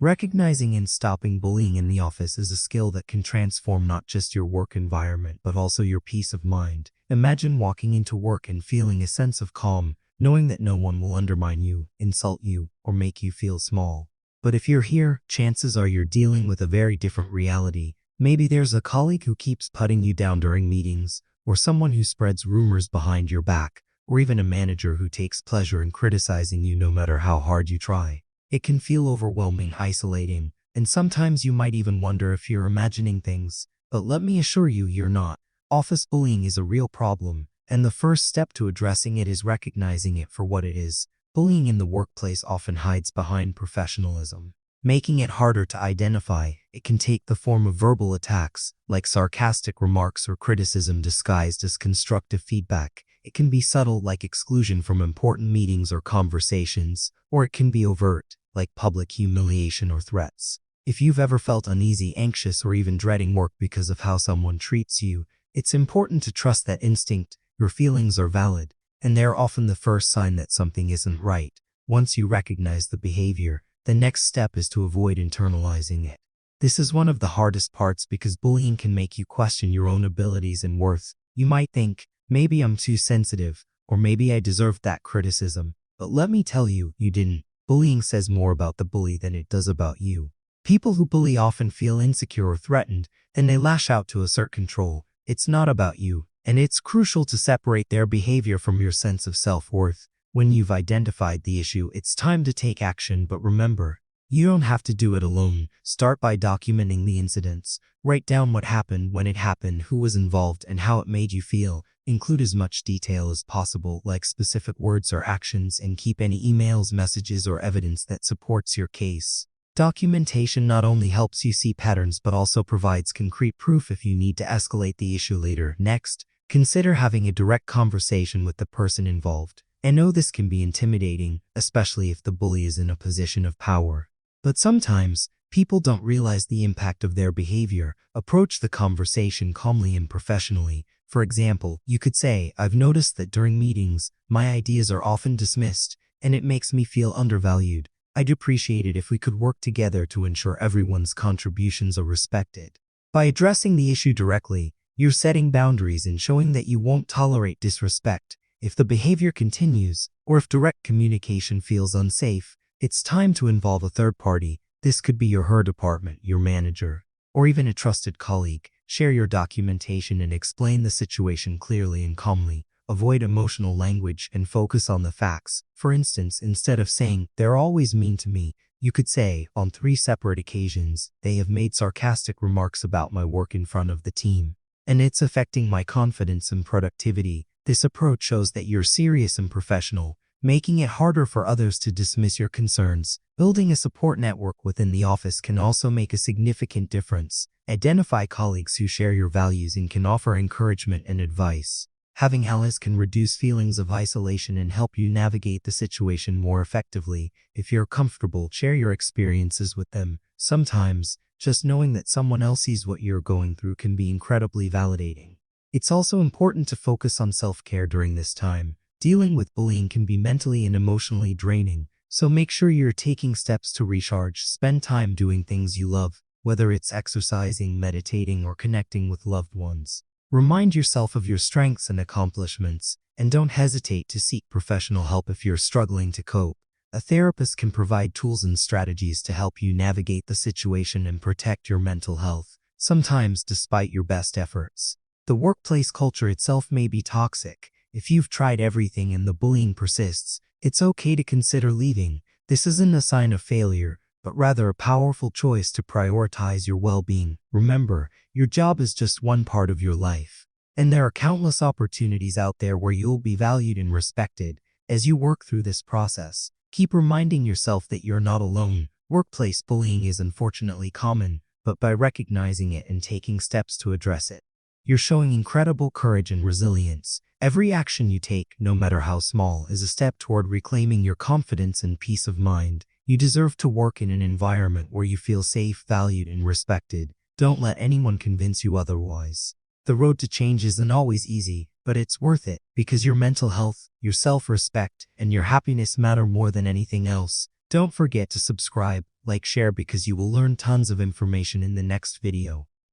Recognizing and stopping bullying in the office is a skill that can transform not just your work environment but also your peace of mind. Imagine walking into work and feeling a sense of calm, knowing that no one will undermine you, insult you, or make you feel small. But if you're here, chances are you're dealing with a very different reality. Maybe there's a colleague who keeps putting you down during meetings, or someone who spreads rumors behind your back, or even a manager who takes pleasure in criticizing you no matter how hard you try. It can feel overwhelming, isolating, and sometimes you might even wonder if you're imagining things. But let me assure you, you're not. Office bullying is a real problem, and the first step to addressing it is recognizing it for what it is. Bullying in the workplace often hides behind professionalism, making it harder to identify. It can take the form of verbal attacks, like sarcastic remarks or criticism disguised as constructive feedback. It can be subtle, like exclusion from important meetings or conversations, or it can be overt, like public humiliation or threats. If you've ever felt uneasy, anxious, or even dreading work because of how someone treats you, it's important to trust that instinct. Your feelings are valid, and they're often the first sign that something isn't right. Once you recognize the behavior, the next step is to avoid internalizing it. This is one of the hardest parts because bullying can make you question your own abilities and worth. You might think, maybe I'm too sensitive, or maybe I deserved that criticism. But let me tell you, you didn't. Bullying says more about the bully than it does about you. People who bully often feel insecure or threatened, and they lash out to assert control. It's not about you, and it's crucial to separate their behavior from your sense of self-worth. When you've identified the issue, it's time to take action, but remember, you don't have to do it alone. Start by documenting the incidents. Write down what happened, when it happened, who was involved, and how it made you feel. Include as much detail as possible, like specific words or actions, and keep any emails, messages, or evidence that supports your case. Documentation not only helps you see patterns but also provides concrete proof if you need to escalate the issue later. Next, consider having a direct conversation with the person involved. I know this can be intimidating, especially if the bully is in a position of power. But sometimes, people don't realize the impact of their behavior. Approach the conversation calmly and professionally. For example, you could say, I've noticed that during meetings, my ideas are often dismissed, and it makes me feel undervalued. I'd appreciate it if we could work together to ensure everyone's contributions are respected. By addressing the issue directly, you're setting boundaries and showing that you won't tolerate disrespect. If the behavior continues, or if direct communication feels unsafe, it's time to involve a third party. This could be your HR department, your manager, or even a trusted colleague. Share your documentation and explain the situation clearly and calmly. Avoid emotional language and focus on the facts. For instance, instead of saying, they're always mean to me, you could say, on 3 separate occasions, they have made sarcastic remarks about my work in front of the team, and it's affecting my confidence and productivity. This approach shows that you're serious and professional, making it harder for others to dismiss your concerns. Building a support network within the office can also make a significant difference. Identify colleagues who share your values and can offer encouragement and advice. Having allies can reduce feelings of isolation and help you navigate the situation more effectively. If you're comfortable, share your experiences with them. Sometimes, just knowing that someone else sees what you're going through can be incredibly validating. It's also important to focus on self-care during this time. Dealing with bullying can be mentally and emotionally draining, so make sure you're taking steps to recharge. Spend time doing things you love, whether it's exercising, meditating, or connecting with loved ones. Remind yourself of your strengths and accomplishments, and don't hesitate to seek professional help if you're struggling to cope. A therapist can provide tools and strategies to help you navigate the situation and protect your mental health, sometimes despite your best efforts. The workplace culture itself may be toxic. If you've tried everything and the bullying persists, it's okay to consider leaving. This isn't a sign of failure, but rather a powerful choice to prioritize your well-being. Remember, your job is just one part of your life, and there are countless opportunities out there where you'll be valued and respected. As you work through this process, keep reminding yourself that you're not alone. Workplace bullying is unfortunately common, but by recognizing it and taking steps to address it, you're showing incredible courage and resilience. Every action you take, no matter how small, is a step toward reclaiming your confidence and peace of mind. You deserve to work in an environment where you feel safe, valued, and respected. Don't let anyone convince you otherwise. The road to change isn't always easy, but it's worth it, because your mental health, your self-respect, and your happiness matter more than anything else. Don't forget to subscribe, Like, share because you will learn tons of information in the next video.